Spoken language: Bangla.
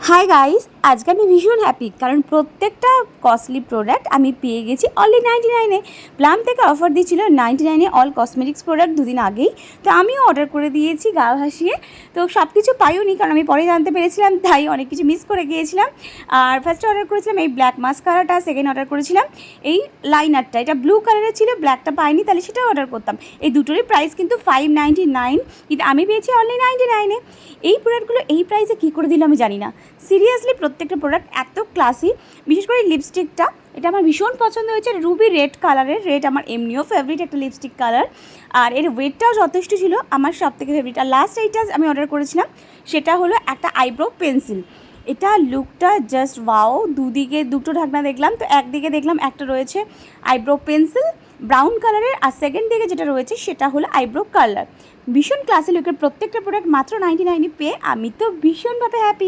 হাই গাইস, আজকে আমি ভীষণ হ্যাপি কারণ প্রত্যেকটা কস্টলি প্রোডাক্ট আমি পেয়ে গেছি অনলি 99-এ। প্লাম থেকে অফার দিয়েছিল 99-এ অল কসমেটিক্স প্রোডাক্ট দুদিন আগেই। তো আমিও অর্ডার করে দিয়েছি গা ভাসিয়ে। তো সব কিছু পাইওনি কারণ আমি পরে জানতে পেরেছিলাম, তাই অনেক কিছু মিস করে গিয়েছিলাম। আর ফার্স্টে অর্ডার করেছিলাম এই ব্ল্যাক মাস্কারাটা, সেকেন্ড অর্ডার করেছিলাম এই লাইনারটা, এটা ব্লু কালারের ছিল, ব্ল্যাকটা পাইনি, তাহলে সেটাও অর্ডার করতাম। এই দুটোরই প্রাইস কিন্তু 599, কিন্তু আমি পেয়েছি অনলি 99-এ। এই প্রোডাক্টগুলো এই প্রাইসে কী করে দিল আমি জানি না। সিরিয়াসলি প্রত্যেকটা প্রোডাক্ট এত ক্লাসি, বিশেষ করে লিপস্টিকটা, এটা আমার ভীষণ পছন্দ হয়েছে। রুবি রেড কালারের, রেড আমার এমনিও ফেভারিট একটা লিপস্টিক কালার, আর এর ওয়েটটাও যথেষ্ট ছিল, আমার সব থেকে ফেভারিট। আর লাস্ট এইটা আমি অর্ডার করেছিলাম, সেটা হলো একটা আইব্রো পেন্সিল। এটা লুকটা জাস্ট ওয়াও। দুদিকে দুটো ঢাকনা দেখলাম, তো একদিকে দেখলাম একটা রয়েছে আইব্রো পেন্সিল ব্রাউন কালারের, আর সেকেন্ড দিকে যেটা রয়েছে সেটা হলো আইব্রো কালার। ভীষণ ক্লাসি লুকের প্রত্যেকটা প্রোডাক্ট মাত্র 99 পেয়ে আমি তো ভীষণভাবে হ্যাপি।